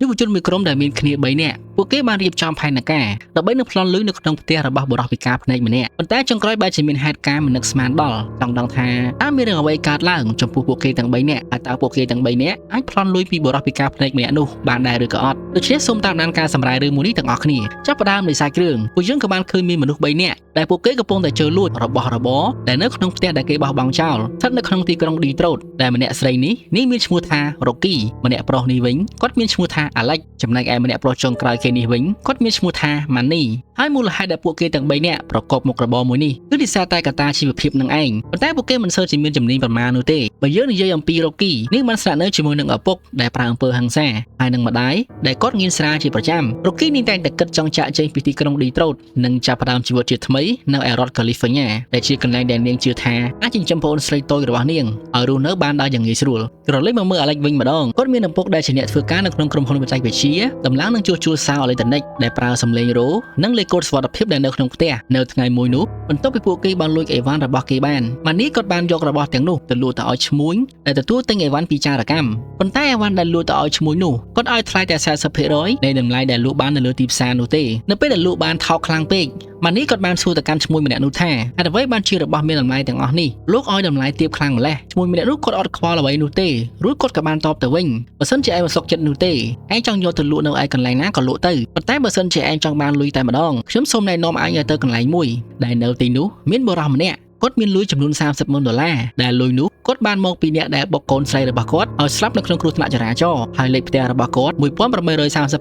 យុវជនមួយក្រុមដែលមានគ្នា3នាក់ពួកគេបានរៀបចំផែនការដើម្បីនឹងប្លន់លឺនៅក្នុងផ្ទះរបស់បុរសពិការភ្នែកម្នាក់ប៉ុន្តែចុងក្រោយបែរជាមានហេតុការណ៍មិននឹកស្មានដល់ចង់ដឹងថាតើមានរឿងអ្វីកើតឡើងចំពោះពួកគេទាំង3នាក់ហើយតើពួកគេទាំង3នាក់អាចប្លន់លុយពីបុរសពិការភ្នែកម្នាក់នោះបានដែរឬក៏អត់ដូច្នេះសូមតាមដានការសម្រាយរឿងមួយនេះទាំងអស់គ្នាចាប់ផ្ដើមនៃសាច់រឿងពួកយើងក៏បានឃើញមានមនុស្ស3នាក់ដែលពួកគេកំពុងតែជើលួចរបស់របរដែលនៅក្នុងផ្ទះដែលគេបោះបង់ចោលស្ថិតនៅក្នុងទីក្រុង Detroit ដែលម្នាក់ស្រីនេះមានឈ្មោះថា Rocky ម្នាក់ប្រុសនេះវិញគាត់មានឈ្មោះថា Alex ចំណែកឯម្នាក់ប្រុសចុងក្រោយគេនេះវិញគាត់មានឈ្មោះថា Manny ហើយមូលហេតុដែលពួកគេទាំង3នាក់ប្រកបមុខរបរមួយនេះគឺដោយសារតែកត្តាជីវភាពនឹងឯងប៉ុន្តែពួកគេមិនសូវជាមានជំនាញប្រមាណនោះទេបើយើងនិយាយអំពី Rocky នេះបានស្នាក់នៅជាមួយនឹងឪពុកដែលប្រើអំពើហិង្សាហើយនឹងម្ដាយដែលគាត់ងៀនស្រាជាប្រចាំ Rocky នេះតែងតែគិតចង់ចាក់ចេញពីទីក្រុង Detroit និងចាប់ផ្ដើមជីវិតជាថ្មីនៅឯរដ្ឋ California ដែលជាកន្លែងដែលនាងជឿថាអាចចិញ្ចឹមប្អូនស្រីតូចរបស់នាងឲ្យរស់នៅបានដោយយ៉ាងងាយស្រួលក្រឡេកមកមើល Alex វិញម្ដងគាត់មានឪពុកដែលជាអ្នកធ្វើការនៅក្នុងក្រុមហ៊ុនបច្ចេកវិទ្យាដំឡើងនឹងជួសជុលសារអេឡិចត្រូនិកដែលប្រើសំឡេងរោនិងលេខកូដសុវត្ថិភាពដែលនៅក្នុងផ្ទះនៅថ្ងៃមួយនោះបន្ទាប់ពីពួកគេបានលួចអីវ៉ាន់របស់គេបានម៉ានីគាត់បានយករបស់ទាំងនោះទៅលក់ទៅឲ្យឈ្មួញដែលទទួលទិញអីវ៉ាន់ពីចារកម្មប៉ុន្តែអីវ៉ាន់ដែលលក់ទៅឲ្យឈ្មួញនោះគាត់ឲ្យថ្លៃតែ 40% នៃតម្លៃដែលលក់បាននៅលើទីផ្សារនោះទេនៅពេលដែលលក់បានថោកខ្លាំងពេកម៉ានីគាត់បានសួរទៅកាន់ឈ្មួញម្នាក់នោះថាហេតុអ្វីបានជារបស់មានតម្លៃទាំងអស់នេះលោកឲ្យតម្លៃទាបខ្លាំងម្ល៉េះឈ្មួញម្នាក់នោះគាត់អត់ខ្វល់អ្វីនោះទេរួចគាត់ក៏បានតបទៅវិញបើសិនជាឯងមិនសុខចិត្តនោះទេឯងចង់យកទៅលក់នៅឯកន្លែងណាក៏លក់ទៅប៉ុន្តែបើសិនជាឯងចង់បានលុយតែម្ដងខ្ញុំសូមណែនាំឯងឲ្យទៅកន្លែងមួយដែលនៅទីនោះមានបុរសម្នាក់គាត់មានលុយចំនួន$30,000ដែលលុយនោះគាត់បានមកពីអ្នកដែលបុកកូនស្រីរបស់គាត់ឲ្យស្លាប់នៅក្នុងគ្រោះថ្នាក់ចរាចរណ៍ហើយលេខផ្ទះរបស់គាត់1837ស្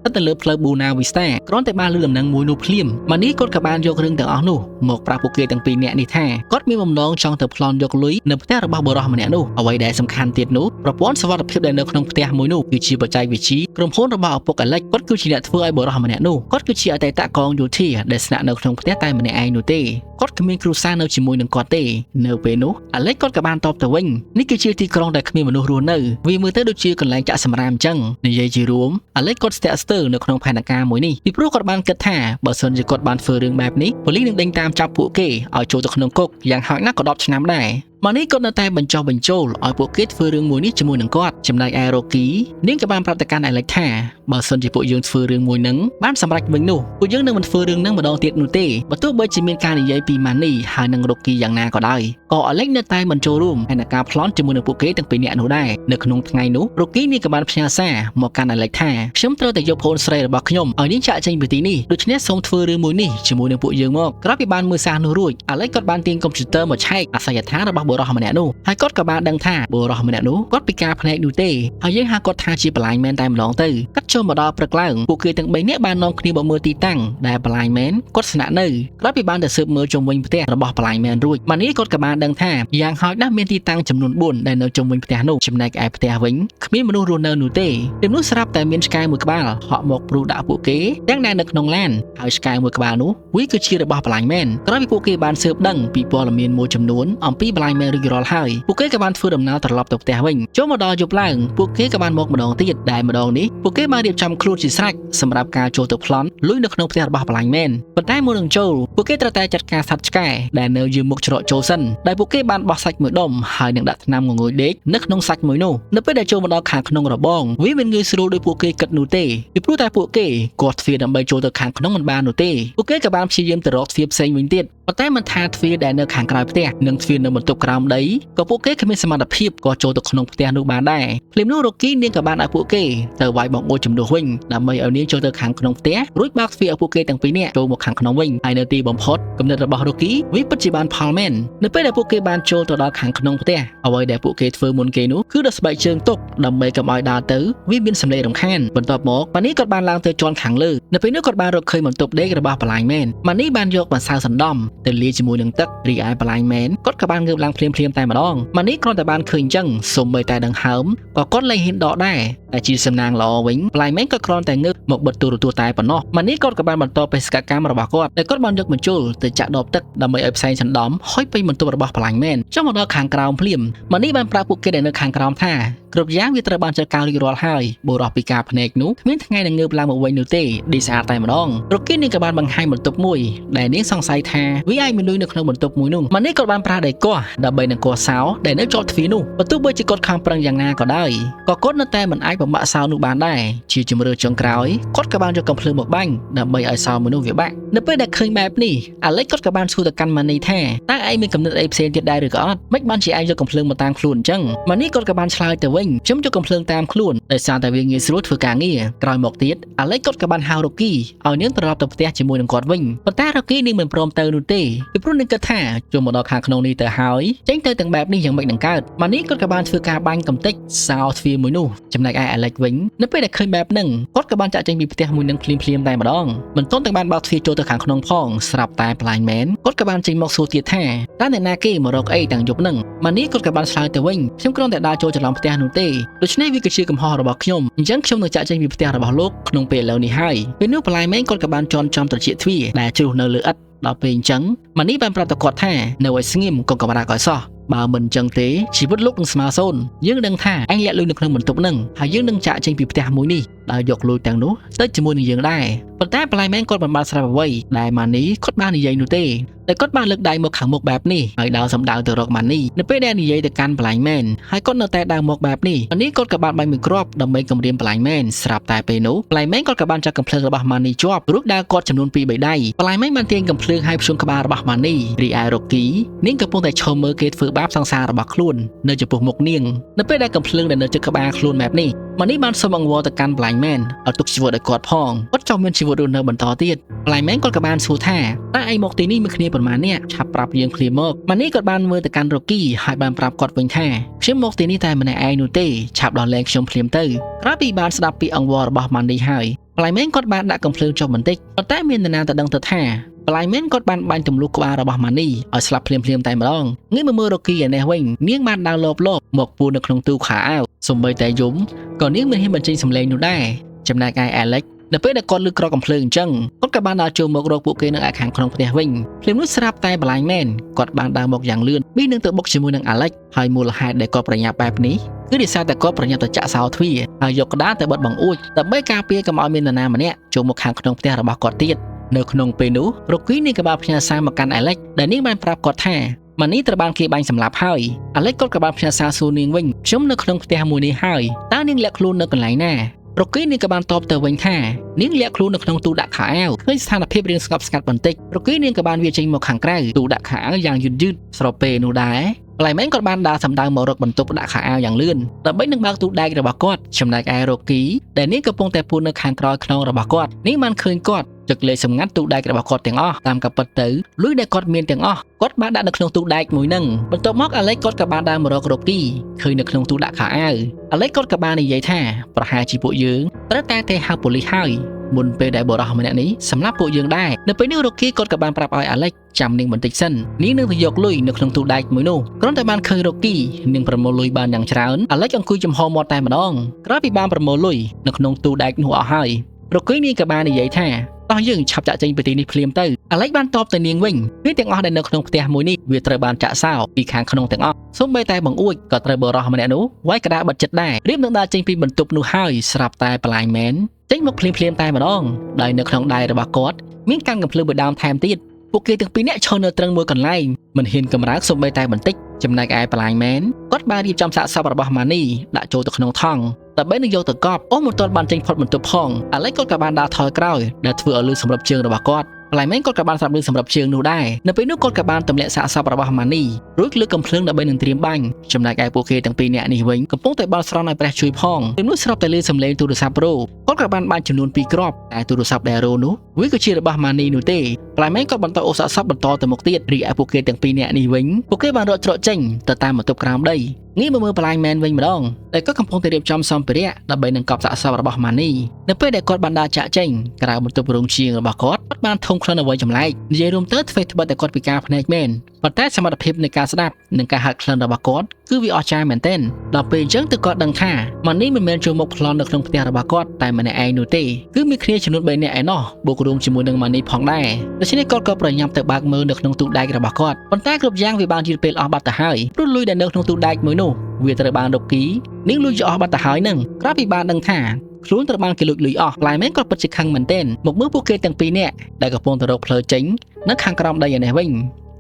ថិតនៅលើផ្លូវ Buena Vista គ្រាន់តែបានលើដំណឹងមួយនោះភ្លាមម៉ានីគាត់ក៏បានយករឿងទាំងអស់នោះមកប្រាប់ពួកគេទាំងពីរនាក់នេះថាគាត់មានបំណងចង់ទៅប្លន់យកលុយនៅផ្ទះរបស់បុរសម្នាក់នោះអ្វីដែលសំខាន់ទៀតនោះប្រព័ន្ធសុវត្ថិភាពដែលនៅក្នុងផ្ទះមួយនោះគឺជាបច្ចេកវិទ្យាក្រុមហ៊ុនរបស់ឪពុក Alex គាត់គឺជាអ្នកធ្វើឲ្យបុរសម្នាក់នោះគាត់គឺជាអតីតកងយោធាដែលស្នាក់នៅក្នុងផ្ទះតែម្នាក់ឯងនោះទេគាត់គ្មានគ្រួសារនៅជាមួយនឹងគាត់ទេនៅពេលនោះ Alex គាត់ក៏បានតបទៅវិញនេះគឺជាទីក្រុងដែលគ្មានមនុស្សរស់នៅវាមើលទៅដូចជាកន្លែងចាក់សម្រាមអញ្ចឹងនិយាយជារួម Alex គាត់ស្ទាក់ស្ទើរនៅក្នុងផែនការមួយនេះពីព្រោះគាត់បានគិតថាបើសិនជាគាត់បានធ្វើរឿងបែបនេះប៉ូលីសនឹងដេញតាមចាប់ពួកគេឲ្យចូលទៅក្នុងគុកយ៉ាងហោចណាស់ក៏10ឆ្នាំដែរម៉ានីគាត់នៅតែបញ្ចុះបញ្ចូលឲ្យពួកគេធ្វើរឿងមួយនេះជាមួយនឹងគាត់ចំណែកឯ Rocky នាងក៏បានប្រាប់ទៅកាន់ Alex ថាបើសិនជាពួកយើងធ្វើរឿងមួយហ្នឹងបានសម្រេចវិញនោះពួកយើងនឹងមិនធ្វើរឿងហ្នឹងម្ដងទៀតនោះទេបើទោះបីជាមានការនិយាយពី Manny ហើយនឹង Rocky យ៉ាងណាក៏ដោយក៏ Alex នៅតែមិនចូលរួមហើយនឹងការប្លន់ជាមួយនឹងពួកគេទាំងពីរនាក់នោះដែរនៅក្នុងថ្ងៃនោះ Rocky នាងក៏បានផ្ញើសារមកកាន់ Alex ថាខ្ញុំត្រូវតែយកប្អូនស្រីរបស់ខ្ញុំឲ្យនាងចាក់ចេញពីទីនេះដូច្នេះសូមធ្វើរឿងមួយនេះជាមួយនឹងពួកយើងមកក្រោយពីបានមើលសារនោះរួច Alex គាត់បានទាញកុំព្យូទ័រមកឆែកអាសយដ្ឋានរបស់បុរសម្នាក់នោះហើយគាត់ក៏បានដឹងថាបុរសម្នាក់នោះគាត់ពិការភ្នែកនោះទេហើយយើងហៅគាត់ថាជាបលាញមែនតែម្ដងទៅកាត់ចូលមកដល់ព្រឹកឡើងពួកគេទាំង3នាក់បាននាំគ្នាមកមើលទីតាំងដែលបលាញមែនគាត់ស្នាក់នៅក្រោយពីបានទៅស៊ើបមើលជុំវិញផ្ទះរបស់បលាញមែនរួចម៉ានីគាត់ក៏បានដឹងថាយ៉ាងហោចណាស់មានទីតាំងចំនួន4ដែលនៅជុំវិញផ្ទះនោះចំណែកឯផ្ទះវិញគ្មានមនុស្សរស់នៅនោះទេពេលនោះស្រាប់តែមានឆ្កែមួយក្បាលហក់មកព្រុសដាក់ពួកគេទាំងដែលនៅក្នុងឡានហើយឆ្កែមួយក្បាលនោះវាគឺជារបស់បលាញមែនក្រោយពីពួកគេបានស៊ើបដឹងពីព័ត៌មានមួយចំនួនអំពីបលាញមែនរួចរាល់ហើយពួកគេក៏បានធ្វើដំណើរត្រឡប់ទៅផ្ទះវិញចូលមកដល់យប់ឡើងពួកគេក៏បានមកម្ដងទៀតដែលម្ដងនេះពួកគេបានរៀបចំខ្លួនជាស្រេចសម្រាប់ការចូលទៅប្លន់លុយនៅក្នុងផ្ទះរបស់បលាញមែនប៉ុន្តែមុននឹងចូលពួកគេត្រូវតែចាត់ការសត្វឆ្កែដែលនៅយឺមុខច្រកចូលសិនដែលពួកគេបានបោះសាច់មួយដុំហើយនឹងដាក់ថ្នាំងងុយដេកនៅក្នុងសាច់មួយនោះនៅពេលដែលចូលមកដល់ខាងក្នុងរបងវាមិនងាយស្រួលដោយពួកគេគិតនោះទេពីព្រោះតែពួកគេគាត់ទ្វារដើម្បីចូលទៅខាងក្នុងមិនបាននោះទេពួកគេក៏បានព្យាយាមទៅរកទ្វារផ្សេងវិញទៀតប៉ុន្តែមិនថាទ្វារដែលនៅខាងក្រៅផ្ទះនិងទ្វារនៅបន្ទប់ក្រោមដីក៏ពួកគេគ្មានសមត្ថភាពក៏ចូលទៅក្នុងផ្ទះនោះបានដែរភ្លាមនោះ Rocky នាងក៏បានឲ្យពួកគេទៅវាយបងអូជំនួសវិញដើម្បីឲ្យនាងចូលទៅខាងក្នុងផ្ទះរួចបើកទ្វារឲ្យពួកគេទាំងពីរនាក់ចូលមកខាងក្នុងវិញហើយនៅទីបំផុតគំនិតរបស់ Rocky វាពិតជាបានផលមែននៅពេលដែលពួកគេបានចូលទៅដល់ខាងក្នុងផ្ទះអ្វីដែលពួកគេធ្វើមុនគេនោះគឺដោះស្បែកជើងទុកដើម្បីកុំឲ្យដើរទៅវាមានសម្លេងរំខានបន្ទាប់មកម៉ានីគាត់បានឡើងទៅជាន់ខាងលើនៅពេលនោះគាត់បានរកឃើញបន្ទប់ដេករបស់បលាញមែនម៉ានីបានយកម្សៅសណ្ដំទៅលាយជាមួយនឹងទឹករីឯបលាញមែនគាត់ក៏បានងើបឡើងភ្លាមៗតែម្ដងម៉ានីគ្រាន់តែបានឃើញអញ្ចឹងសូម្បីតែដង្ហើមក៏គាត់លែងហ៊ានដកដែរតែជាសំណាងល្អវិញបលាញមែនក៏គ្រាន់តែងើបមកបិទទូរទស្សន៍តែប៉ុណ្ណោះម៉ានីគាត់ក៏បានបន្តបេសកកម្មរបស់គាត់ដែលគាត់បានយកបញ្ជូលទៅចាក់ដបទឹកដើម្បីឲ្យផ្សែងសណ្ដំហុយពេញបន្ទប់របស់បលាញមែនចុះមកដល់ខាងក្រោមភ្លាមម៉ានីបានប្រាប់ពួកគេដែលនៅខាងក្រោមថាគ្រប់យ៉ាងវាត្រូវបានចាត់ការរួចរាល់ហើយបុរសពិការភ្នែកនោះគ្មានថ្ងៃនឹងងើបឡើងមកវិញនោះទេឌីស្អាតតែម្ដង Rocky នាងក៏បានបង្ហាញបន្ទប់មួយដែលនាងសង្ស័យថាវាអាចមានលុយនៅក្នុងបន្ទប់មួយនោះម៉ានីគាត់បានប្រើដៃកោះដើម្បីនឹងកោះសោដែលនៅជាប់ទ្វារនោះបើទោះបីជាគាត់ខំប្រឹងយ៉ាងណាក៏ដោយក៏គាត់នៅតែមិនអាច បំបាក់សោនោះបានដែរជាជំរឿចុងក្រោយគាត់ក៏បានយកកំភ្លើងមកបាញ់ដើម្បីឲ្យសោមនុស្សវាបាក់នៅពេលដែលឃើញបែបនេះអាឡិចគាត់ក៏បានសួរទៅកាន់ម៉ានីថាតើឯងមានកំណត់អីផ្សេងទៀតដែរឬក៏អត់មិនបានជាឯងយកកំភ្លើងមកតាមខ្លួនអញ្ចឹងម៉ានីគាត់ក៏បានឆ្លើយទៅវិញខ្ញុំយកកំភ្លើងតាមខ្លួនដោយសារតែវាងាយស្រួលធ្វើការងារក្រោយមកទៀតអាឡិចគាត់ក៏បានហៅរ៉ូគីឲ្យនាងត្រឡប់ទៅផ្ទះជាមួយនឹងគាត់វិញប៉ុន្តែរ៉ូគីនាងមិនព្រមទៅនោះទេពីព្រោះនាងគិតថាចូលមកដល់ខាងក្នុងនេះទៅហើយចេញទៅទាំងបែបនេះយ៉ាងម៉េចនឹងកើតម៉ានីគាត់ក៏បានធ្វើការបាញ់កំទេចសោទ្វារមួយនោះចំណែកឯអាឡិចវិញនៅពេលដែលឃើញបែបហ្នឹងគាត់ក៏បានចាក់ចេញពីផ្ទះមួយនឹងភ្លាមៗតែម្ដងមិនទាន់ទាំងបានបើកទ្វារចូលទៅខាងក្នុងផងស្រាប់តែប្លាញ់មែនគាត់ក៏បានចេញមកសួរទៀតថាតើអ្នកណាគេមករកអីទាំងយប់ហ្នឹងម៉ានីគាត់ក៏បានឆ្លើយទៅវិញខ្ញុំគ្រាន់តែដើរចូលច្រឡំផ្ទះនោះទេដូច្នេះវាគឺជាកំហុសរបស់ខ្ញុំអញ្ចឹងខ្ញុំនឹងចាក់ចេញពីផ្ទះរបស់លោកក្នុងពេលឥឡូវនេះហើយពេលនោះប្លាញ់មែនគាត់ក៏បានជន់ចំត្រចៀកទ្វារដែលជ្រុះនៅលើឥដ្ឋដល់ពេលអញ្ចឹងម៉ានីបានប្រាប់ទៅគាត់ថានៅឲ្យស្ងៀមកុំកំរាកឲ្យសោះបើមិនអញ្ចឹងទេជីវិតលោកនឹងស្មើសូន្យយើងដឹងថាឯងលាក់លុយនៅក្នុងបន្ទប់ហ្នឹងហើយយើងនឹងចាក់ចេញពីផ្ទះមួយនេះដោយយកលុយទាំងនោះទៅជាមួយនឹងយើងដែរប៉ុន្តែប្លាញ់មែនគាត់មិនបានស្រាប់អ្វីដែលម៉ានីគាត់បាននិយាយនោះទេតែគាត់បានលើកដៃមកខាងមុខបែបនេះហើយដើរសំដៅទៅរកម៉ានីនៅពេលដែលនិយាយទៅកាន់ប្លាញ់មែនហើយគាត់នៅតែដើរមកបែបនេះម៉ានីគាត់ក៏បានបាញ់មួយគ្រាប់ដើម្បីគំរាមប្លាញ់មែនស្រាប់តែពេលនោះប្លាញ់មែនគាត់ក៏បានចាក់កំភ្លើងរបស់ម៉ានីជាប់រួចដើរគាត់ចំនួន2 3ដៃប្លាញ់មែនបានទាញកំភ្លើងឲ្យព្យួរក្បាលរបស់ម៉ានីរីឯរ៉ូគីនាងកំពុងតែឈរមើលគេធ្វើបាបសង្សាររបស់ខ្លួននៅចំពោះមុខនាងនៅពេលដែលកំភ្លើងដែលនៅជិតក្បាលខ្លួនបែបនេះម៉ានីបានសុំអង្វរទៅកាន់ប្លាញ់មែនឲ្យទុកជីវិតឲ្យគាត់ផងគាត់ចង់មានជីវិតរស់នៅបន្តទៀតប្លាញ់មែនគាត់ក៏បានសួរថាតើឯងមកទីនេះមានគ្នាប៉ុន្មានអ្នកឆាប់ប្រាប់យើងភ្លាមមកម៉ានីគាត់បានមើលទៅកាន់រ៉ូគីហើយបានប្រាប់គាត់វិញថាខ្ញុំមកទីនេះតែម្នាក់ឯងនោះទេឆាប់ដោះលែងខ្ញុំភ្លាមទៅក្រោយពីបានស្ដាប់ពីអង្វររបស់ម៉ានីហើយប្លាញ់មែនគាត់បានដាក់កំភ្លើងចុះបន្តិចប៉ុន្តែមាននរណាទៅដឹងទៅថាប្លាញ់មែនគាត់បានបាញ់ទម្លុះក្បាលរបស់ម៉ានីឲ្យស្លាប់ភ្លាមតែម្ដងងាយមើលរ៉ូគីឯនេះវិញនាងបានដើរលបមកពួរនៅក្នុងទូខោអាវសូម្បីតែយំក៏នាងមិនហ៊ានបញ្ចេញសម្លេងនោះដែរចំណែកឯអាឡិចនៅពេលដែលគាត់លឺក្រកំភ្លើងអញ្ចឹងគាត់ក៏បានដើរចូលមករកពួកគេនៅឯខាងក្នុងផ្ទះវិញភ្លាមនោះស្រាប់តែប្លាញ់មែនគាត់បានដើរមកយ៉ាងលឿនពីនឹងទៅបុកជាមួយនឹងអាឡិចហើយមូលហេតុដែលគាត់ប្រញាប់បែបនេះគឺដោយសារតែគាត់ប្រញាប់ទៅចាក់សោទ្វារហើយយកក្តារទៅបិទបង្អួចដើម្បីការពារកុំឲ្យមាននរណាម្នាក់ចូលមកខាងក្នុងផ្ទះរបស់គាត់ទៀតនៅក្នុងពេលនោះរ៉ូគីនាងក៏បានផ្ញើសារមកកាន់អាឡិចដែលនាងបានប្រាប់គាត់ថាម៉ានីត្រូវបានគេបាញ់សម្លាប់ហើយអាឡិចគាត់ក៏បានផ្ញើសារសួរនាងវិញខ្ញុំនៅក្នុងផ្ទះមួយនេះហើយតើនាងលាក់ខ្លួននៅកន្លែងណារ៉ូគីនាងក៏បានតបទៅវិញថានាងលាក់ខ្លួននៅក្នុងទូដាក់ខោអាវឃើញស្ថានភាពរៀងស្ងប់ស្ងាត់បន្តិចរ៉ូគីនាងក៏បានវាចេញមកខាងក្រៅទូដាក់ខោអាវយ៉ាងយឺតស្របពេលនោះដែរប្លាញ់មែនគាត់បានដើរសម្ដៅមករកបន្ទប់ដាក់ខោអាវយ៉ាងលឿនដើម្បីនឹងបើកទូដែករបស់គាត់ចំណែកឯរ៉ូគីដែលនាងកំពុងតែពួននៅខាងក្រោយខ្នងរបស់គាត់នាងបានឃើញគាត់ចុចលេខសម្ងាត់ទូដែករបស់គាត់ទាំងអស់តាមការពិតទៅលុយដែលគាត់មានទាំងអស់គាត់បានដាក់នៅក្នុងទូដែកមួយហ្នឹងបន្ទាប់មកអាឡិចគាត់ក៏បានដើរមករករ៉ូគីឃើញនៅក្នុងទូដាក់ខោអាវអាឡិចគាត់ក៏បាននិយាយថាប្រហែលជាពួកយើងត្រូវតែហៅប៉ូលីសហើយមុនពេលដែលបរិសម្នាក់នេះសម្រាប់ពួកយើងដែរនៅពេលនេះរ៉ូគីគាត់ក៏បានប្រាប់ឲ្យអាឡិចចាំនាងបន្តិចសិននាងនឹងទៅយកលុយនៅក្នុងទូដែកមួយនោះគ្រាន់តែបានឃើញរ៉ូគីនាងប្រមូលលុយបានយ៉ាងច្រើនអាឡិចអង្គុយចំហមាត់តែម្ដងក្រោយពីបានប្រមូលលុយនៅក្នុងទូដែកនោះអស់ហើយរ៉ូគីនាងក៏បាននិយាយថាតោះយើងឆាប់ចាក់ចេញពីទីនេះភ្លាមទៅអាឡិចបានតបទៅនាងវិញវាទាំងអស់ដែលនៅក្នុងផ្ទះមួយនេះវាត្រូវបានចាក់សោពីខាងក្នុងទាំងអស់សូម្បីតែបង្អួចក៏ត្រូវបរិសម្នាក់នោះវាយក្តារបិទចិត្តដែររៀបនឹងដើរចេញពីបន្ទប់នោះហើយស្រាប់តែប្លាញ់មែនចេញមកភ្លាមតែម្ដងដោយនៅក្នុងដៃរបស់គាត់មានកាន់កំភ្លើងមួយដើមថែមទៀតពួកគេទាំងពីរនាក់ឈរនៅត្រឹងមួយកន្លែងមិនហ៊ានកម្រើកសូម្បីតែបន្តិចចំណែកឯប្លាញ់មែនគាត់បានរៀបចំសាកសពរបស់ម៉ានីដាក់ចូលទៅក្នុងថង់ដើម្បីនឹងយកទៅកប់មិនទាន់បានចេញផុតបន្ទប់ផងអាឡិចគាត់ក៏បានដើរថយក្រោយដែលធ្វើឲ្យលឺសម្រាប់ជើងរបស់គាត់ប្លាញ់មែនគាត់ក៏បានស្រាប់លឺសម្រាប់ជើងនោះដែរនៅពេលនោះគាត់ក៏បានទម្លាក់សាកសពរបស់ម៉ានីរួចលើកកំភ្លើងដើម្បីនឹងត្រៀមបាញ់ចំណែកឯពួកគេទាំងពីរនាក់នេះវិញកំពុងតែបោះស្រន់ឲ្យព្រះជួយផងពេលនោះស្រាប់តែលឺសំឡេងទូរស័ព្ទរោគាត់ក៏បានបាញ់ចំនួន2គ្រាប់តែទូរស័ព្ទដែលរោនោះវាគឺជារបស់ម៉ានីនោះទេប្លាញ់មែនគាត់បន្តអូសសាកសពបន្តទៅមុខទៀតរីឯពួកគេទាំងពីរនាក់នេះវិញពួកគេបានរត់ច្រកចេញទៅតាមបន្ទប់ក្រោមដីងាយមើលប្លាញ់មែនវិញម្ដងតែគាត់កំពុងតែរៀបចំសម្ភារៈដើម្បីនឹងកប់សាកសពរបស់ម៉ានីនៅពេលដែលគាត់បានដើរចាក់ចេញក្រៅបន្ទប់រោងជាងរបស់គាត់បានធំខ្លួនអ្វីចម្លែកនិយាយរួមទៅធ្វើត្បិតតែគាត់ពិការភ្នែកមែនប៉ុន្តែសមត្ថភាពនៃការស្ដាប់និងការហាត់ក្លិនរបស់គាត់គឺវាអស្ចារ្យមែនទែនដល់ពេលអញ្ចឹងទើបគាត់ដឹងថាម៉ានីមិនមែនចូលមកប្លន់នៅក្នុងផ្ទះរបស់គាត់តែម្នាក់ឯងនោះទេគឺមានគ្នាចំនួន3នាក់ឯណោះបូករួមជាមួយនឹងម៉ានីផងដែរដូច្នេះគាត់ក៏ប្រញាប់ទៅបើកមើលនៅក្នុងទូដែករបស់គាត់ប៉ុន្តែគ្រប់យ៉ាងវាបានយឺតពេលអស់បាត់ទៅហើយព្រោះលុយដែលនៅក្នុងទូដែកមួយនោះវាត្រូវបានរ៉ូគីនាងលុយយកអស់បាត់ទៅហើយនឹងក្រោយពីបានដឹងថាខ្លួនត្រូវបានគេលួចលុយអស់ប្លាញ់មែនគាត់ពិតជាខឹងមែនទែនមកមើលពួកគេទាំងពីរនាក់ដែលកំពុងទៅរកផ្លូវចេញនៅខាងក្រោមដីឯនេះវិញ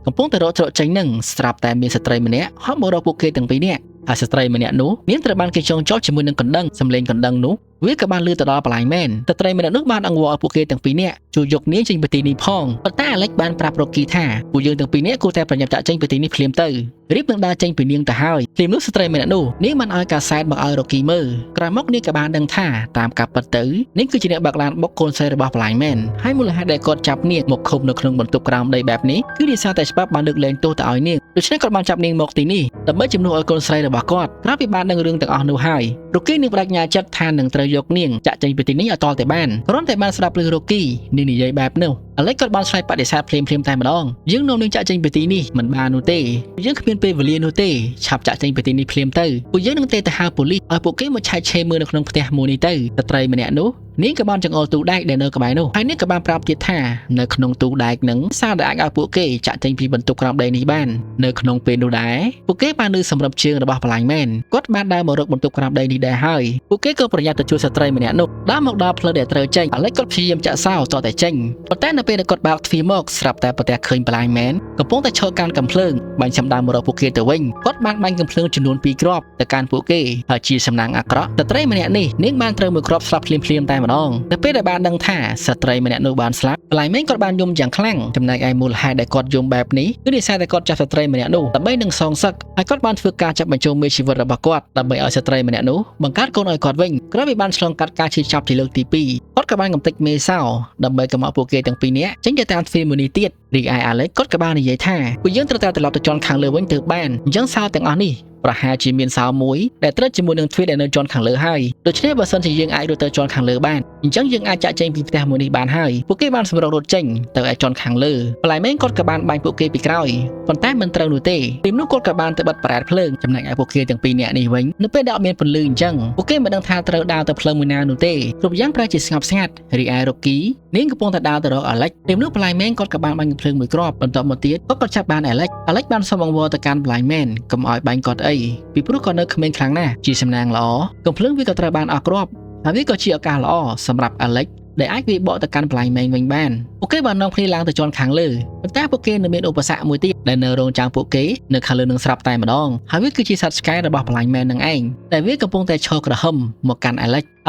កំពុងតែរកច្រកចេញនឹងស្រាប់តែមានស្ត្រីម្នាក់ហប់មករកពួកគេទាំងពីរនាក់ ហើយស្ត្រីម្នាក់នោះនាងត្រូវបានគេចងចោទជាមួយនឹងកណ្ដឹងសម្លេងកណ្ដឹងនោះវាក៏បានលឺទៅដល់បលាយមែនស្ត្រីម្នាក់នោះបានអង្វរឲ្យពួកគេទាំងពីរនាក់ជួយយកនាងចេញពីទីនេះផងប៉ុន្តែអាឡិចបានប្រាប់រ៉ូគីថាពួកយើងទាំងពីរនាក់គួរតែប្រញាប់ចាក់ចេញពីទីនេះភ្លាមទៅរៀបនឹងដើរចេញពីនាងទៅហើយភ្លាមនោះស្ត្រីម្នាក់នោះនាងបានឲ្យកាសែតមកឲ្យរ៉ូគីមើលក្រោយមកនាងក៏បានដឹងថាតាមការពិតទៅនាងគឺជាអ្នកបើកឡានបុកកូនស្រីរបស់បលាយមែនហើយមូលហេតុដែលគាត់ចាប់នាងមកឃុំនៅក្នុងបន្ទប់ក្រោមដីបែបនេះគឺដោយសារតែច្បាប់បានលើកលែងទោសទៅឲ្យនាងដូច្នេះគាត់បានចាប់នាងមកទីនេះដើម្បីជំនួសឲ្យកូនស្រីរបស់គាត់ក្រោយពីបានដឹងរឿងទាំងអស់នោះហើយរ៉ូគីនឹងបដិញ្ញាចិត្តថានឹងត្រូវយកនាងចាក់ចេញពីទីនេះឲ្យតតែបានគ្រាន់តែបានស្ដាប់ឮរ៉ូគីនាងនិយាយបែបនោះអាឡិចគាត់បានឆ្លើយបដិសេធភ្លាមៗតែម្ដងយើងនាំនាងចាក់ចេញពីទីនេះមិនបាននោះទេយើងគ្មានពេលវេលានោះទេឆាប់ចាក់ចេញពីទីនេះភ្លាមទៅពួកយើងនឹងទៅហៅប៉ូលីសឲ្យពួកគេមកឆែកឆេរមើលនៅក្នុងផ្ទះមួយនេះទៅស្ត្រីម្នាក់នោះនាងក៏បានចង្អុលទូដែកដែលនៅក្បែរនោះហើយនាងក៏បានប្រាប់ទៀតថានៅក្នុងទូដែកនឹងសារដែលអាចឲ្យពួកគេចាក់ចេញពីបន្ទប់ក្រោមដីនេះបាននៅក្នុងពេលនោះដែរពួកគេបានលើសម្រាប់ជើងរបស់បលាញមែនគាត់បានដើរមករកបន្ទប់ក្រោមដីនេះដែរហើយពួកគេក៏ប្រញាប់ទៅជួយស្ត្រីម្នាក់នោះដើរមកដល់ផ្លូវដែលត្រូវចេញអាឡិចគាត់ព្យាយាមចាក់សោតតែចេញប៉ុន្តែនៅពេលដែលគាត់បើកទ្វារមកស្រាប់តែប្រទះឃើញបលាញមែនកំពុងតែឈរកាន់កាំភ្លើងបាញ់សំដៅមករកពួកគេទៅវិញគាត់បានបាញ់កាំភ្លើងចំនួន2គ្រាប់ទៅកាន់ពួកគេហើយជាសំណាងអាក្រក់ស្ត្រីម្នាក់នេះនាងបានត្រូវមួយគ្រាប់ស្លាប់ភ្លាមៗតែម្ដងនៅពេលដែលបានដឹងថាស្ត្រីម្នាក់នោះបានស្លាប់បលាញមែនគាត់បានយំយ៉ាងខ្លាំងចំណែកឯមូលហេតុដែលគាត់យំបែបនេះគឺដោយសារតែគាត់ចាប់ស្ត្រីម្នាក់នោះដើម្បីនឹងសងសឹកហើយគាត់បានធ្វើការចាប់បញ្ចូលមេជីវិតរបស់គាត់ដើម្បីឲ្យស្ត្រីម្នាក់នោះបង្កើតកូនឲ្យគាត់វិញក្រោយពីបានឆ្លងកាត់ការឈឺចាប់ជាលើកទី2គាត់ក៏បានកំទេចមេសោដើម្បីកុំឲ្យពួកគេទាំងពីរនាក់ចេញទៅតាមទ្វារមួយនេះទៀតរីឯអាឡិចគាត់ក៏បាននិយាយថាពួកយើងត្រូវតែត្រឡប់ទៅជាន់ខាងលើវិញទើបបានអញ្ចឹងសោទាំងអស់នេះប្រហែលជាមានសោមួយដែលត្រូវជាមួយនឹងទ្វារដែលនៅជាន់ខាងលើហើយដូច្នេះបើសិនជាយើងអាចរត់ទៅជាន់ខាងលើបានអញ្ចឹងយើងអាចចាក់ចេញពីផ្ទះមួយនេះបានហើយពួកគេបានសម្រុករត់ចេញទៅឯជាន់ខាងលើបលាយមែនគាត់ក៏បានបាញ់ពួកគេពីក្រោយប៉ុន្តែមិនត្រូវនោះទេពេលនោះគាត់ក៏បានទៅបិទប្រែតភ្លើងចំណែកឯពួកគេទាំងពីរនាក់នេះវិញនៅពេលដែលអត់មានពន្លឺអញ្ចឹងពួកគេមិនដឹងថាត្រូវដើរទៅផ្លូវមួយណានោះទេគ្រប់យ៉ាងប្រែជាស្ងប់ស្ងាត់រីឯរ៉ូគីនាងកំពុងតែដើរទៅរកអាឡិចពេលនោះបលាយមែនគាត់ក៏បានបាញ់កំភ្លើងមួយគ្រាប់បន្ទាប់មកទៀតគាត់ក៏ចាប់បានអាឡិចបានសុំអង្វរទៅកាន់បលាយមែនកុំឲ្យបាញ់គាត់អីពីព្រោះគាត់នៅក្មេងខ្លាំងណាស់ជាសំណាងល្អកំភ្លើងវាក៏ត្រូវបានអស់គ្រាប់ហើយវាក៏ជាឱកាសល្អសម្រាប់អាឡិចដែលអាចវាបកទៅកាន់បលាយមែនវិញបានពួកគេបាននាំគ្នាឡើងទៅជាន់ខាងលើប៉ុន្តែពួកគេនៅមានឧបសគ្គមួយទៀតដែលនៅរងចាំពួកគេនៅខាងលើនឹងស្រាប់តែម្ដងហើយវាគឺជាសត្វឆ្កែរបស់បលាយមែននឹងឯងដែលវាកំពុងតែឈរក្រហមមកកាន់អា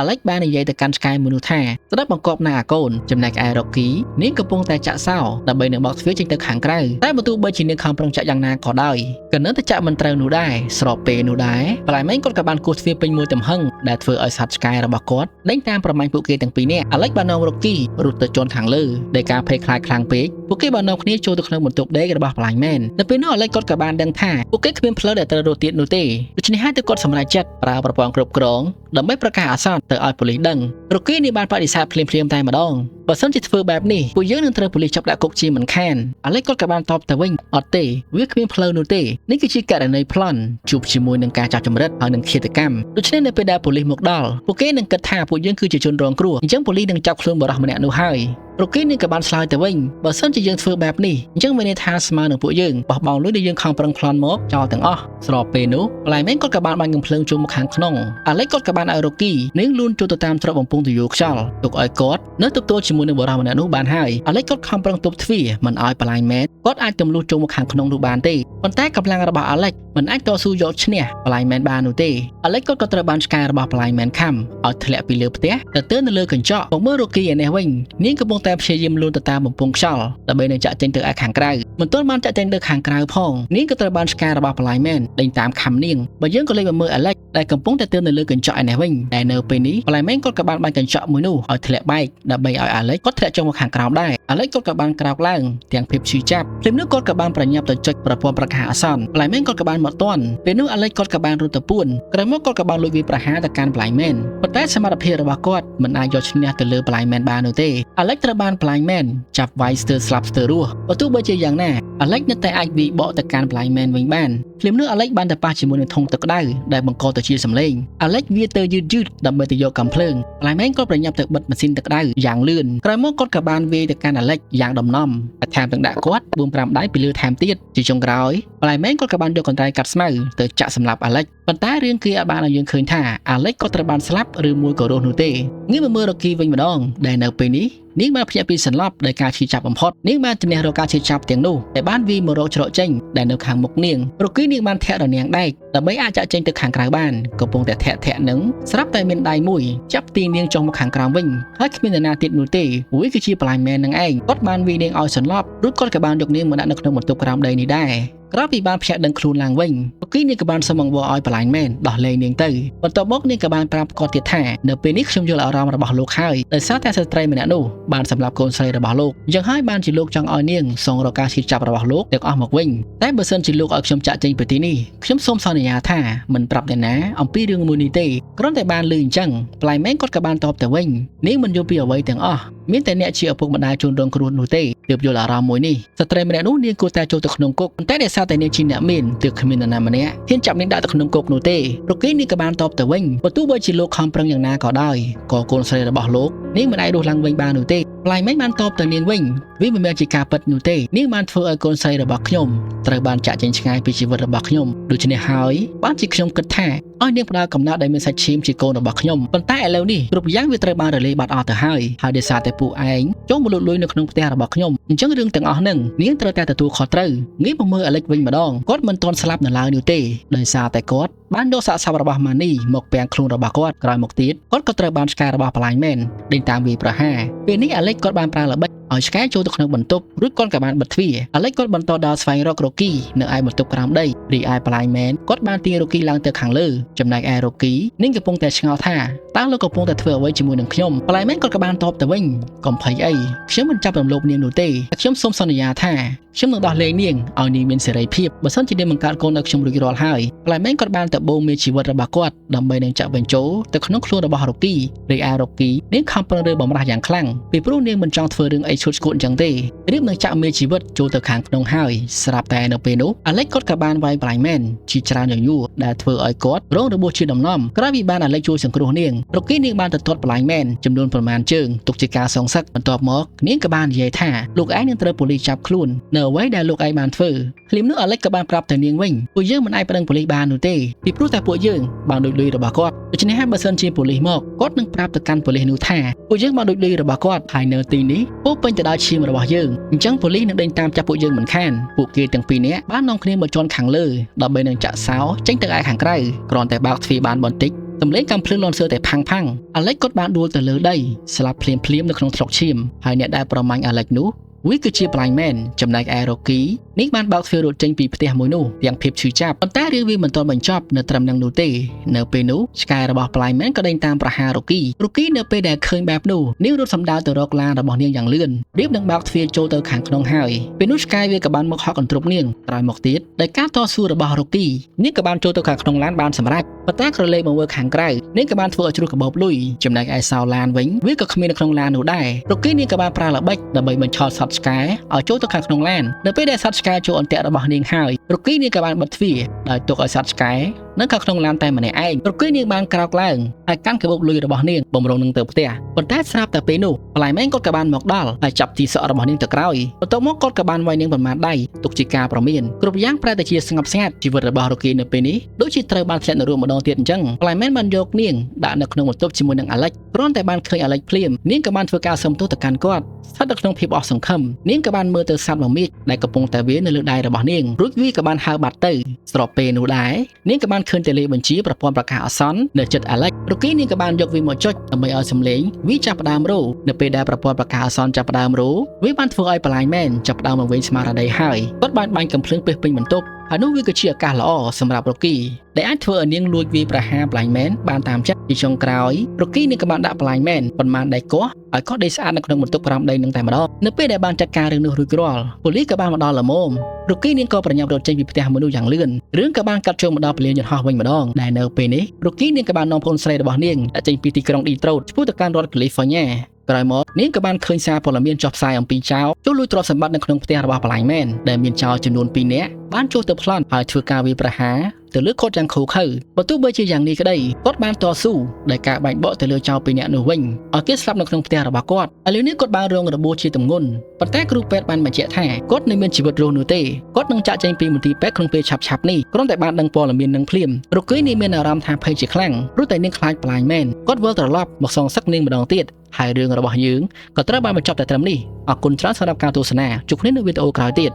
ឡិចបាននិយាយទៅកាន់ឆ្កែមួយនោះថាស្ដាប់បង្គាប់ណាអាកូនចំណែកឯរ៉ូគីនាងកំពុងតែចាក់សោដើម្បីនឹងបកទ្វារចេញទៅខាងក្រៅតែបើទោះបីជានាងខំប្រឹងចាក់យ៉ាងណាក៏ដោយក៏នៅតែចាក់មិនត្រូវនោះដែរស្របពេលនោះដែរបលាយមែនគាត់ក៏បានគោះទ្វារពេញមួយទំហឹងដែលធ្វើឲ្យសត្វឆ្កែរបស់គាត់ដេញតាមប្រមាញ់ពួកគេទាំងពីរនាក់អាឡិចបាននាំរ៉ូគីរត់ទៅជាន់ខាងលើដែលការភ័យខ្លាចខ្លាំងពេកពួកគេបាននាំគ្នាចូលទៅក្នុងបន្ទប់ដេករបស់បលាយមែននៅពេលនោះអាឡិចគាត់ក៏បានដឹងថាពួកគេគ្មានផ្លូវដែលត្រូវរត់ទៀតនោះទេដូច្នេះហើយទើបគាត់សម្រេចចិត្តប្រើប្រព័ន្ធគ្រប់គ្រងដើម្បីប្រកាសអាសន្នទៅឲ្យប៉ូលីសដឹងរ៉ូគីនេះបានបដិសេធភ្លាមៗតែម្ដងបើសិនជាធ្វើបែបនេះពួកយើងនឹងត្រូវប៉ូលីសចាប់ដាក់គុកជាមិនខានអាឡិចគាត់ក៏បានតបទៅវិញអត់ទេវាគ្មានផ្លូវនោះទេនេះគឺជាករណីប្លន់ជួបជាមួយនឹងការចាប់ចម្រិតហើយនឹងឃាតកម្មដូច្នេះនៅពេលដែលប៉ូលីសមកដល់ពួកគេនឹងគិតថាពួកយើងគឺជាជនរងគ្រោះអញ្ចឹងប៉ូលីសនឹងចាប់ខ្លួនបរិសម្នាក់នោះហើយរ៉ូគីនេះក៏បានឆ្លើយទៅវិញបើសិនជាយើងធ្វើបែបនេះអញ្ចឹងមានន័យថាស្មើនឹងពួកយើងបោះបង់លុយដែលយើងខំប្រឹងប្លន់មកចោលទាំងអស់ស្របពេលនោះបលាយមែនគាត់ក៏បានបាញ់កំភ្លើងចូលមកខាងក្នុងអាឡិចគាត់ក៏បានឲ្យរ៉ូគីនាងលូនចូលទៅតាមទ្រព្យបំពង់ទុយោខ្យល់ទុកឲ្យគាត់នៅទទួលជាមួយនឹងបរិសម្នាក់នោះបានហើយអាឡិចគាត់ខំប្រឹងទប់ទ្វារមិនឲ្យបលាយមែនគាត់អាចទម្លុះចូលមកខាងក្នុងនោះបានទេប៉ុន្តែកម្លាំងរបស់អាឡិចមិនអាចតស៊ូយកឈ្នះបលាយមែនបាននោះទេអាឡិចគាត់ក៏ត្រូវបានឆ្កែរបស់បលាយមែនខំឲ្យធ្លាក់ពីលើផ្ទះទៅទើនៅលើកញ្ចក់មកមើលរ៉ូគីឯនេះវិញនាងកំពុងតែព្យាយាមលូនទៅតាមបំពង់ខ្យល់ដើម្បីនឹងចាក់ចេញទៅឯខាងក្រៅមិនទាន់បានចាក់ចេញទៅខាងក្រៅផងនាងក៏ត្រូវបានឆ្កែរបស់បលាយមែនដេញតាមខំនាងបើយើងក៏លេចមកមើលអាឡិចដែលកំពុងតែទើនៅលើកញ្ចក់ឯនេះវិញតែនៅពេលនេះបលាយមែនគាត់ក៏បានបាញ់កញ្ចក់មួយនោះឲ្យធ្លាក់បែកដើម្បីឲ្យអាឡិចគាត់ធ្លាក់ចុះមកខាងក្រោមដែរអាឡិចគាត់ក៏បានក្រោកឡើងទាំងភាពឈឺចាប់ពេលនោះគាត់ក៏បានប្រញាប់ទៅចុចប្រព័ន្ធប្រកាសអាសន្នបលាយមែនគាត់ក៏បានមកទាន់ពេលនោះអាឡិចគាត់ក៏បានរត់ទៅពួនក្រោយមកគាត់ក៏បានលួចវាប្រហារទៅកាន់បលាយមែនប៉ុន្តែសមត្ថភាពរបស់គាត់មិនអាចយកឈ្នះទៅលើបលាយមែនបាននោះទេអាឡិចត្រូវបានបលាយមែនចាប់វាយស្ទើរស្លាប់ស្ទើររស់បើទោះបីជាយ៉ាងណាអាឡិចនៅតែអាចវាយបកទៅកាន់បលាយមែនវិញបានភ្លាមនោះអាឡិចបានទៅប៉ះជាមួយនឹងធុងទឹកក្តៅដែលបង្កទៅជាសម្លេងអាឡិចវាទៅយឺតដើម្បីទៅយកកាំភ្លើងបលាយមែនគាត់ប្រញាប់ទៅបិទម៉ាស៊ីនទឹកក្តៅយ៉ាងលឿនក្រោយមកគាត់ក៏បានវាយទៅកាន់អាឡិចយ៉ាងដំណំថែមទាំងដាក់គាត់ 4-5 ដៃពីលើថែមទៀតជាចុងក្រោយបលាយមែនគាត់ក៏បានយកកន្ត្រៃកាត់ស្មៅទៅចាក់សម្លាប់អាឡិចប៉ុន្តែរឿងគឺអាចបានឲ្យយើងឃើញថាអាឡិចគាត់ត្រូវបានស្លាប់ឬមួយក៏រស់នោះទេងាកមកមើលរ៉ូគីវិញម្ដងដែលនៅពេលនេះ នាងបានភ្ញាក់ពីសន្លប់ដោយការឈឺចាប់បំផុតនាងបានជំនះរកការឈឺចាប់ទាំងនោះតែបានវាមករកច្រកចេញដែលនៅខាងមុខនាងរគីនាងបានធាក់រនាងដែកដើម្បីអាចចាក់ចេញទៅខាងក្រៅបានកំពុងតែធាក់នឹងស្រាប់តែមានដៃមួយចាប់ទីនាងចុះមកខាងក្រោមវិញហើយគ្មាននរណាទៀតនោះទេវាគឺជាបលាញ់មែននឹងឯងគាត់បានវានាងឲ្យសន្លប់រួចគាត់ក៏បានយកនាងមកដាក់នៅក្នុងបន្ទប់ក្រោមដីនេះដែរក្រោយពីបានភ្ញាក់ដឹងខ្លួនឡើងវិញរគីនាងក៏បានសុំអង្វរឲ្យបលាញ់មែនដោះលែងនាងទៅបន្ទាប់មកនាងក៏បានប្រាប់គាត់ទៀតថានៅពេលនេះខ្ញុំយល់អារម្មណ៍របស់លោកហើយដោយសារតែស្ត្រីម្នាក់នោះបានសម្លាប់កូនស្រីរបស់លោកអញ្ចឹងហើយបានជាលោកចង់ឲ្យនាងសងរកការឈឺចាប់របស់លោកទាំងអស់មកវិញតែបើសិនជាលោកឲ្យខ្ញុំចាក់ចេញពីទីនេះខ្ញុំសូមសន្យាថាមិនប្រាប់អ្នកណាអំពីរឿងមួយនេះទេគ្រាន់តែបានឮអញ្ចឹងបលាញ់មែនគាត់ក៏បានតបទៅវិញនាងមិនយល់ពីអ្វីទាំងអស់មានតែអ្នកជាឪពុកម្ដាយជនរងគ្រោះនោះទេទើបយល់អារម្មណ៍មួយនេះស្ត្រីម្នាក់នោះនាងគួរតែចូលទៅក្នុងគុកប៉ុន្តែដោយសារតែនាងជាអ្នកមានទើបគ្មាននរណាម្នាក់ហ៊ានចាប់នាងដាក់ទៅក្នុងគុកនោះទេរគីនាងក៏បានតបទៅវិញបើទោះបីជាលោកខំប្រឹងយ៉ាងណាក៏ដោយក៏កូនស្រីរបស់លោកនាងមិនអាចរស់ឡើងវិញបាននោះទេបលាញ់មែនបានតបទៅនាងវិញវាមិនមែនជាការពិតនោះទេនាងបានធ្វើឲ្យកូនស្រីរបស់ខ្ញុំត្រូវបានចាក់ចេញឆ្ងាយពីជីវិតរបស់ខ្ញុំដូច្នេះហើយបានជាខ្ញុំគិតថាឲ្យនាងផ្ដល់កំណត់ដែលមានសាច់ឈាមជាកូនរបស់ខ្ញុំប៉ុន្តែឥឡូវនេះគ្រប់យ៉ាងវាត្រូវបានរលាយបាត់អស់ទៅហើយដោយសារតែពួកឯងចូលមកលួចលួយនៅក្នុងផ្ទះរបស់ខ្ញុំអញ្ចឹងរឿងទាំងអស់ហ្នឹងនាងត្រូវតែទទួលខុសត្រូវងាកមកមើលអាលិចវិញម្ដងគាត់មិនទាន់ស្លាប់នៅឡើយនោះទេដោយសារតែគាត់បានយកសាកសពរបស់ម៉ានីមកពាំងខ្លួនរបស់គាត់ក្រោយមកទៀតគាត់ក៏ត្រូវបានឆ្កែរបស់បលាញ់មែនដេញតាមវាប្រហារពេលនេះអាលិចគាត់បានប្រើល្បិចឲ្យឆ្កែចូលទៅក្នុងបន្ទប់រួចគាត់ក៏បានបិទទ្វារអាលិចគាត់បន្តដល់ស្វែងរករ៉ូគីនៅឯបន្ទប់ក្រោមដីរីឯបលាញ់មែនគាត់បានទាញរ៉ូគីឡើងទៅខាងលើចំណែកឯរ៉ូគីនាងកំពុងតែឆ្ងល់ថាតើលោកកំពុងតែធ្វើអ្វីជាមួយនឹងខ្ញុំបលាញ់មែនគាត់ក៏បានតបទៅវិញកុំភ័យអីខ្ញុំមិនចាប់រំលោភនាងនោះទេខ្ញុំសូមសន្យាថាខ្ញុំនឹងដោះលែងនាងឲ្យនាងមានសេរីភាពបើសិនជានាងបង្កើតកូនឲ្យខ្ញុំរួចរាល់ហើយបលាញ់មែនគាត់បានទៅបូមមានជីវិតរបស់គាត់ដើម្បីនឹងចាក់បញ្ចូលទៅក្នុងខ្លួនរបស់រ៉ូគីរីឯរ៉ូគីនាងខំប្រឹងរើបំរាស់យ៉ាងខ្លាំងពីព្រោះនាងមិនចង់ធ្វើរឿងអីឈុតឆ្កួតអញ្ចឹងទេរៀបនឹងចាក់មេជីវិតចូលទៅខាងក្នុងហើយស្រាប់តែនៅពេលនោះអាលិចគាត់ក៏បានវាយបលាញ់មែនជាច្រើនយ៉ាងយូរដែលធ្វើឲ្យគាត់រងរបួសជាដំណំក្រោយពីបានអាលិចជួយសង្គ្រោះនាងរ៉ូគីនាងបានទៅទាត់បលាញ់មែនចំនួនប្រមាណជើងទុកជាការសងសឹកបន្ទាប់មកនាងក៏បាននិយាយថាលោកឯងនឹងត្រូវប៉ូលីសចាប់ខ្លួននៅអ្វីដែលលោកឯងបានធ្វើភ្លាមនោះអាលិចក៏បានប្រាប់ទៅនាងវិញពួកយើងមិនអាចប្តឹងប៉ូលីសបាននោះទេពីព្រោះតែពួកយើងបានដូចលុយរបស់គាត់ដូច្នេះហើយបើសិនជាប៉ូលីសមកគាត់នឹងប្រាប់ទៅកាន់ប៉ូលីសនោះថាពួកយើងបានដូចលុយរបស់គាត់ហើយនៅទីនេះពោពេញទៅដោយឈាមរបស់យើងអញ្ចឹងប៉ូលីសនឹងដេញតាមចាប់ពួកយើងមិនខានពួកគេទាំងពីរនាក់បាននាំគ្នាមកជន់ខាងលើដើម្បីនឹងចាក់សោចេញទៅឯខាងក្រៅគ្រាន់តែបើកទ្វារបានបន្តិចសម្លេងកំភ្លើងលន់សើតែផាំងអាលិចគាត់បានដួលទៅលើដីស្លាប់ភ្លាមនៅក្នុងស្រុកឈាមហើយអ្នកដែលប្រមាញ់អាលិចនោះវាគឺជាបលាញ់មែនចំណែកឯរ៉ូគីនាងបានបើកទ្វាររត់ចេញពីផ្ទះមួយនោះទាំងភាពឈឺចាប់ប៉ុន្តែរឿងវាមិនទាន់បញ្ចប់នៅត្រឹមនឹងនោះទេនៅពេលនោះឆ្កែរបស់បលាញ់មែនក៏ដេញតាមប្រហាររ៉ូគីនៅពេលដែលឃើញបែបនោះនាងរត់សម្ដៅទៅរកឡានរបស់នាងយ៉ាងលឿនរៀបនឹងបើកទ្វារចូលទៅខាងក្នុងហើយពេលនោះឆ្កែវាក៏បានមកហក់កន្ទ្រប់នាងក្រោយមកទៀតដោយការតស៊ូរបស់រ៉ូគីនាងក៏បានចូលទៅខាងក្នុងឡានបានសម្រេចប៉ុន្តែក្រឡេកមកមើលខាងក្រៅនាងក៏បានធ្វើឲ្យជ្រុះកាបូបលុយចំណែកឯសោឡានវិញវាក៏គ្មាននៅក្នុងឡាននោះដែររ៉ូគីនាងក៏បានប្រើល្បិចដើម្បីបញ្ឆោតសត្វឆ្កែឲ្យចូលទៅខាងក្នុងឡាននៅពេលដែលសត្វឆ្កែចូលអន្ទាក់របស់នាងហើយរ៉ូគីនាងក៏បានបិទទ្វារដោយទុកឲ្យសត្វឆ្កែនៅខាងក្នុងឡានតែម្នាក់ឯងរ៉ូគីនាងបានក្រោកឡើងហើយកាន់កាបូបលុយរបស់នាងបំរុងនឹងទៅផ្ទះប៉ុន្តែស្រាប់តែពេលនោះបលាញ់មែនគាត់ក៏បានមកដល់ហើយចាប់ទីសក់របស់នាងទៅក្រោយបន្ទាប់មកគាត់ក៏បានវាយនាងប៉ុន្មានដៃទុកជាការប្រមានគ្រប់យ៉ាងប្រែទៅជាស្ងប់ស្ងាត់ជីវិតរបស់រ៉ូគីនៅពេលនេះដូចជាត្រូវបានធ្លាក់នៅរួមម្ដងទៀតអញ្ចឹងបលាញ់មែនបានយកនាងដាក់នៅក្នុងបន្ទប់ជាមួយនឹងអាលិចគ្រាន់តែបានឃើញអាលិចភ្លាមនាងក៏បានធ្វើការសុំទោសទៅកាន់គាត់ស្ថិតនៅក្នុងភាពអស់សង្ឃឹមនាងក៏បានមើលទៅសត្វមមាញដែលកំពុងតែវានៅលើដៃរបស់នាងរួចវាក៏បានហើរបាត់ទៅស្របពេលនោះដែរនាងក៏បានឃើញតែលេខបញ្ជីប្រព័ន្ធប្រកាសអាសន្ននៅជិតអាលិចរ៉ូគីនាងក៏បានយកវាមកចុចដើម្បីឲ្យសំឡេងវាចាប់ផ្ដើមរោនៅពេលដែលប្រព័ន្ធប្រកាសអាសន្នចាប់ផ្ដើមរោវាបានធ្វើឲ្យបលាញ់មែនចាប់ផ្ដើមមកវិញស្មារតីហើយគាត់បានបាញ់កំភ្លើងពេះពេញបន្ទប់ហើយនោះវាគឺជាឱកាសល្អសម្រាប់រ៉ូគីដែលអាចធ្វើឲ្យនាងលួចវាប្រហារបលាញ់មែនបានតាមចិត្តពីចុងក្រោយរ៉ូគីនាងក៏បានដាក់បលាញ់មែនប៉ុន្មានដៃកោះឲ្យគាត់ដេកស្អាតនៅក្នុងបន្ទប់ក្រោមដីនឹងតែម្ដងនៅពេលដែលបានចាត់ការរឿងនោះរួចរាល់ប៉ូលីសក៏បានមកដល់ល្មមរ៉ូគីនាងក៏ប្រញាប់រត់ចេញពីផ្ទះមនុស្សយ៉ាងលឿនរឿងក៏បានកាត់ចូលមកដល់ពលានយន្តហោះវិញម្ដងដែលនៅពេលនេះរ៉ូគីនាងក៏បាននាំប្អូនស្រីរបស់នាងដាក់ចេញពីទីក្រុងឌីត្រូតឆ្ពោះទៅកាន់រដ្ឋកាលីហ្វ័រញ៉ាក្រោយមកនាងក៏បានឃើញសារព័ត៌មានចុះផ្សាយអំពីចោរចូលលួចទ្រព្យសម្បត្តិនៅក្នុងផ្ទះរបស់បលាញ់មែនដែលមានចោរចំនួន2នាក់បានចូលទៅប្លន់ហើយធ្វើការវាយប្រហារទៅលើគាត់យ៉ាងឃោរឃៅបើទោះបីជាយ៉ាងនេះក្តីគាត់បានតស៊ូដោយការបែកបកទៅលើចោរ2នាក់នោះវិញឲ្យគេស្លាប់នៅក្នុងផ្ទះរបស់គាត់ឥឡូវនេះគាត់បានរងរបួសជាទម្ងន់ប៉ុន្តែគ្រូពេទ្យបានបញ្ជាក់ថាគាត់នៅមានជីវិតរស់នោះទេគាត់នឹងចាក់ចេញពីមន្ទីរពេទ្យក្នុងពេលឆាប់ៗនេះគ្រាន់តែបានដឹងព័ត៌មាននឹងភ្លាមរ៉ូគីនេះមានអារម្មណ៍ថាភ័យជាខ្លាំងព្រោះតែនាងខ្លាចបលាញ់មែនគាត់វិលត្រឡប់មកសងសឹកនាងម្ដងទៀត ហើយរឿងរបស់យើងក៏ត្រូវបានបញ្ចប់តែត្រឹមនេះអរគុណច្រើនសម្រាប់ការទស្សនាជួបគ្នានៅវីដេអូក្រោយទៀត